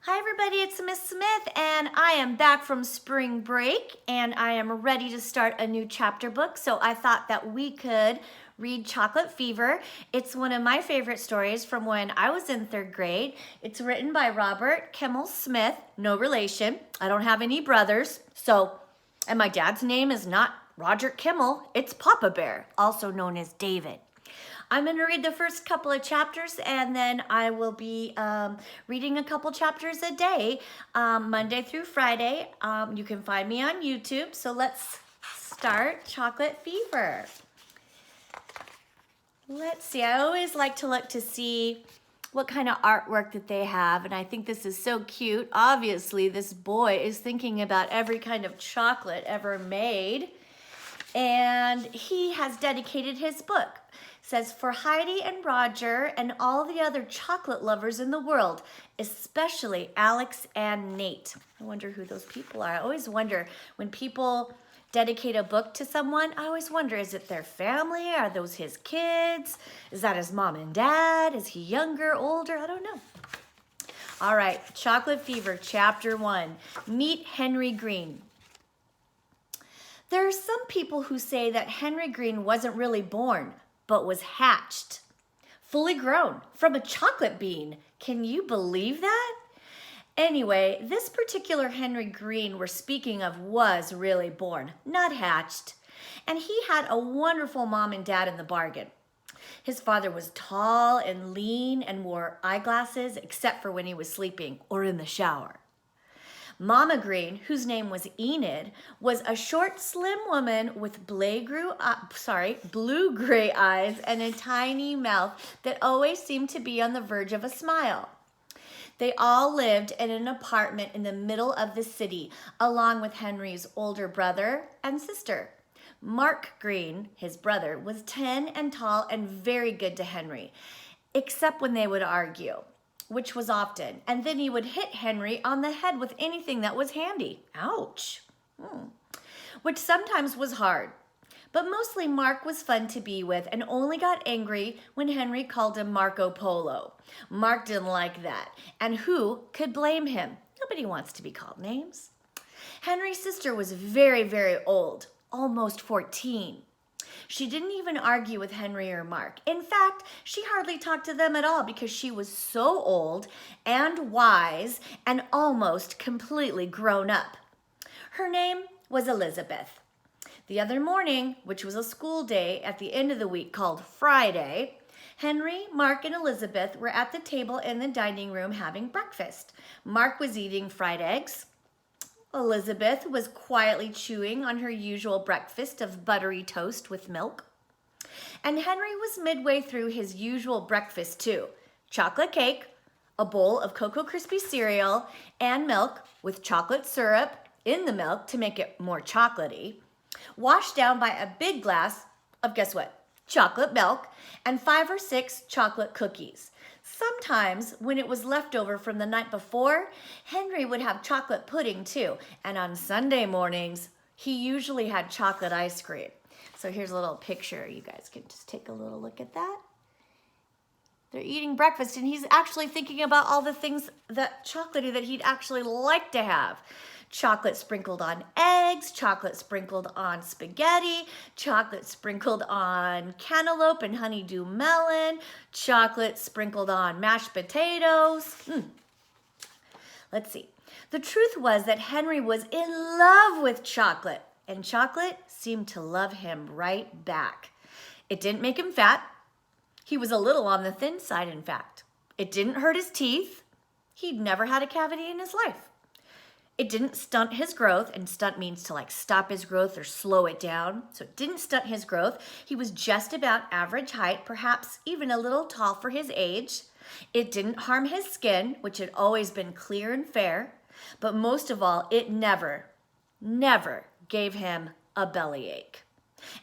Hi everybody, it's Miss Smith and I am back from spring break and I am ready to start a new chapter book. So I thought that we could read Chocolate Fever. It's one of my favorite stories from when I was in third grade. It's written by Robert Kimmel Smith, no relation. I don't have any brothers. And my dad's name is not Roger Kimmel, it's Papa Bear, also known as David. I'm going to read the first couple of chapters and then I will be reading a couple chapters a day, Monday through Friday. You can find me on YouTube. So let's start Chocolate Fever. Let's see, I always like to look to see what kind of artwork that they have, and I think this is so cute. Obviously, this boy is thinking about every kind of chocolate ever made, and he has dedicated his book. It says, for Heidi and Roger and all the other chocolate lovers in the world, especially Alex and Nate. I wonder who those people are. I always wonder when people dedicate a book to someone, I always wonder, is it their family? Are those his kids? Is that his mom and dad? Is he younger, older? I don't know. All right, Chocolate Fever, Chapter 1. Meet Henry Green. There are some people who say that Henry Green wasn't really born, but was hatched, fully grown, from a chocolate bean. Can you believe that? Anyway, this particular Henry Green we're speaking of was really born, not hatched. And he had a wonderful mom and dad in the bargain. His father was tall and lean and wore eyeglasses except for when he was sleeping or in the shower. Mama Green, whose name was Enid, was a short, slim woman with blue-gray eyes and a tiny mouth that always seemed to be on the verge of a smile. They all lived in an apartment in the middle of the city, along with Henry's older brother and sister. Mark Green, his brother, was 10 and tall and very good to Henry, except when they would argue, which was often, and then he would hit Henry on the head with anything that was handy. Ouch. Which sometimes was hard. But mostly Mark was fun to be with and only got angry when Henry called him Marco Polo. Mark didn't like that, and who could blame him? Nobody wants to be called names. Henry's sister was very, very old, almost 14. She didn't even argue with Henry or Mark. In fact, she hardly talked to them at all because she was so old and wise and almost completely grown up. Her name was Elizabeth. The other morning, which was a school day at the end of the week called Friday, Henry, Mark, and Elizabeth were at the table in the dining room having breakfast. Mark was eating fried eggs. Elizabeth was quietly chewing on her usual breakfast of buttery toast with milk. And Henry was midway through his usual breakfast too. Chocolate cake, a bowl of Cocoa Krispy cereal, and milk with chocolate syrup in the milk to make it more chocolatey, washed down by a big glass of, guess what? Chocolate milk and 5 or 6 chocolate cookies. Sometimes, when it was left over from the night before, Henry would have chocolate pudding too. And on Sunday mornings, he usually had chocolate ice cream. So here's a little picture. You guys can just take a little look at that. They're eating breakfast, and he's actually thinking about all the things that chocolatey that he'd actually like to have. Chocolate sprinkled on eggs, chocolate sprinkled on spaghetti, chocolate sprinkled on cantaloupe and honeydew melon, chocolate sprinkled on mashed potatoes. Let's see. The truth was that Henry was in love with chocolate, and chocolate seemed to love him right back. It didn't make him fat. He was a little on the thin side, in fact. It didn't hurt his teeth. He'd never had a cavity in his life. It didn't stunt his growth, and stunt means to like stop his growth or slow it down. So it didn't stunt his growth. He was just about average height, perhaps even a little tall for his age. It didn't harm his skin, which had always been clear and fair. But most of all, it never gave him a bellyache.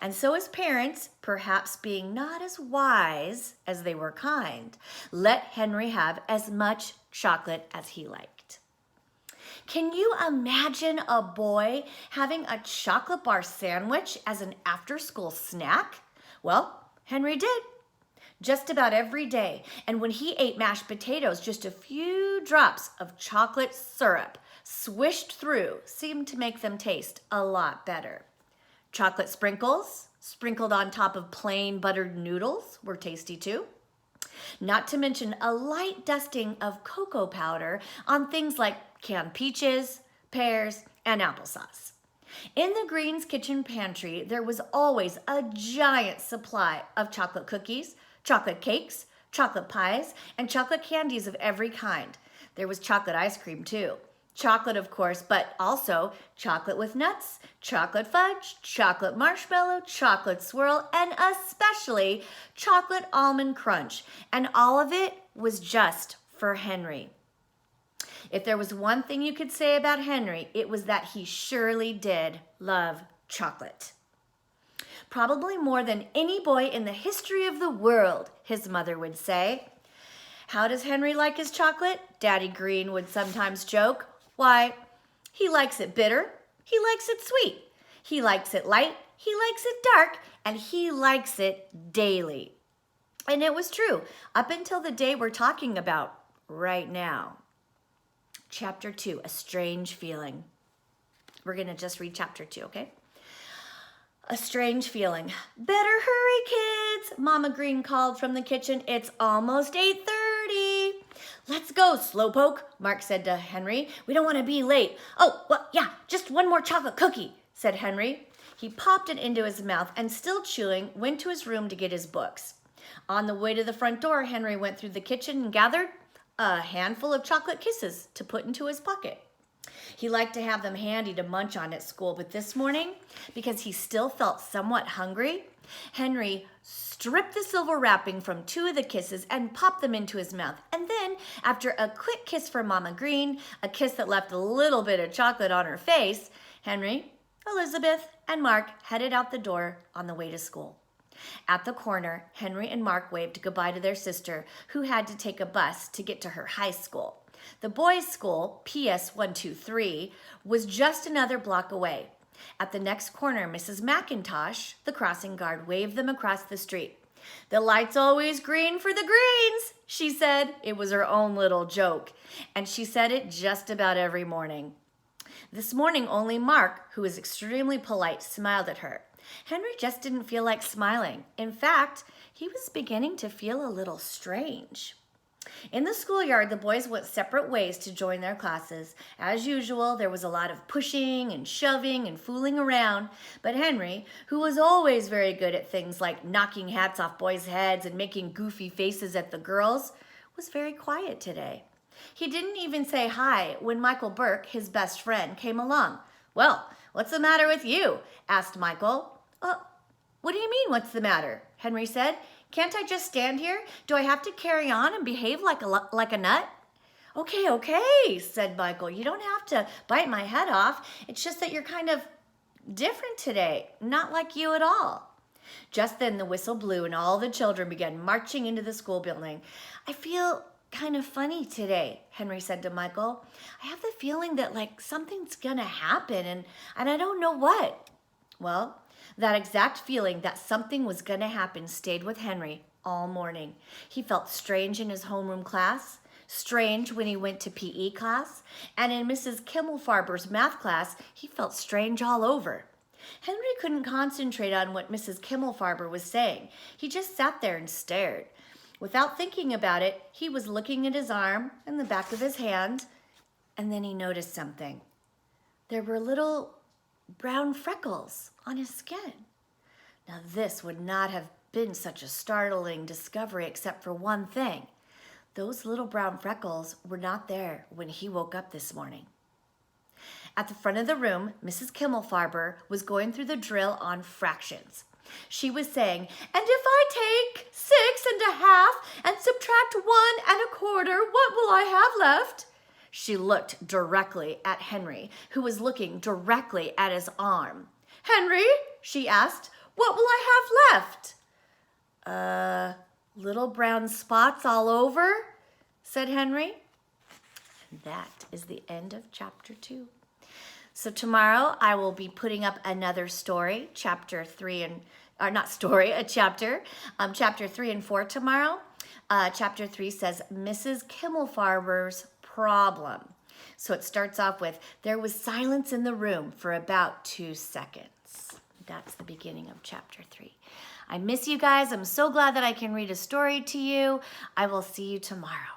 And so his parents, perhaps being not as wise as they were kind, let Henry have as much chocolate as he liked. Can you imagine a boy having a chocolate bar sandwich as an after-school snack? Well, Henry did. just about every day. And when he ate mashed potatoes, just a few drops of chocolate syrup swished through seemed to make them taste a lot better. Chocolate sprinkles, sprinkled on top of plain buttered noodles, were tasty too. Not to mention a light dusting of cocoa powder on things like canned peaches, pears, and applesauce. In the Greens kitchen pantry, there was always a giant supply of chocolate cookies, chocolate cakes, chocolate pies, and chocolate candies of every kind. There was chocolate ice cream too. Chocolate, of course, but also chocolate with nuts, chocolate fudge, chocolate marshmallow, chocolate swirl, and especially chocolate almond crunch. And all of it was just for Henry. If there was one thing you could say about Henry, it was that he surely did love chocolate. Probably more than any boy in the history of the world, his mother would say. How does Henry like his chocolate? Daddy Green would sometimes joke. Why, he likes it bitter, he likes it sweet, he likes it light, he likes it dark, and he likes it daily. And it was true up until the day we're talking about right now. Chapter 2, A Strange Feeling. We're going to just read chapter 2, okay? A strange feeling. Better hurry, kids, Mama Green called from the kitchen. It's almost 8:30. Let's go, Slowpoke, Mark said to Henry. We don't want to be late. Oh, well, yeah, just one more chocolate cookie, said Henry. He popped it into his mouth and, still chewing, went to his room to get his books. On the way to the front door, Henry went through the kitchen and gathered a handful of chocolate kisses to put into his pocket. He liked to have them handy to munch on at school, but this morning, because he still felt somewhat hungry, Henry stripped the silver wrapping from 2 of the kisses and popped them into his mouth. And then, after a quick kiss for Mama Green, a kiss that left a little bit of chocolate on her face, Henry, Elizabeth, and Mark headed out the door on the way to school. At the corner, Henry and Mark waved goodbye to their sister, who had to take a bus to get to her high school. The boys' school, PS 123, was just another block away. At the next corner, Mrs. McIntosh, the crossing guard, waved them across the street. The light's always green for the Greens, she said. It was her own little joke, and she said it just about every morning. This morning, only Mark, who was extremely polite, smiled at her. Henry just didn't feel like smiling. In fact, he was beginning to feel a little strange. In the schoolyard, the boys went separate ways to join their classes. As usual, there was a lot of pushing and shoving and fooling around, but Henry, who was always very good at things like knocking hats off boys' heads and making goofy faces at the girls, was very quiet today. He didn't even say hi when Michael Burke, his best friend, came along. "Well, what's the matter with you?" asked Michael. What do you mean, what's the matter?" Henry said. "Can't I just stand here? Do I have to carry on and behave like a nut?" Okay, said Michael. "You don't have to bite my head off. It's just that you're kind of different today. Not like you at all." Just then the whistle blew and all the children began marching into the school building. "I feel kind of funny today," Henry said to Michael. "I have the feeling that like something's gonna happen and I don't know what." Well, that exact feeling that something was going to happen stayed with Henry all morning. He felt strange in his homeroom class, strange when he went to PE class, and in Mrs. Kimmelfarber's math class, he felt strange all over. Henry couldn't concentrate on what Mrs. Kimmelfarber was saying. He just sat there and stared. Without thinking about it, he was looking at his arm and the back of his hand, and then he noticed something. There were little brown freckles on his skin. Now this would not have been such a startling discovery except for one thing. Those little brown freckles were not there when he woke up this morning. At the front of the room, Mrs. Kimmelfarber was going through the drill on fractions. She was saying, "And if I take 6 1/2 and subtract 1 1/4, what will I have left?" She looked directly at Henry, who was looking directly at his arm. "Henry," she asked, "what will I have left?" Little brown spots all over," said Henry. And that is the end of chapter 2. So tomorrow I will be putting up another story, chapter 3 and or not story, a chapter. Chapter 3 and 4 tomorrow. Chapter 3 says Mrs. Kimmelfarber's problem. So it starts off with, there was silence in the room for about 2 seconds. That's the beginning of chapter 3. I miss you guys. I'm so glad that I can read a story to you. I will see you tomorrow.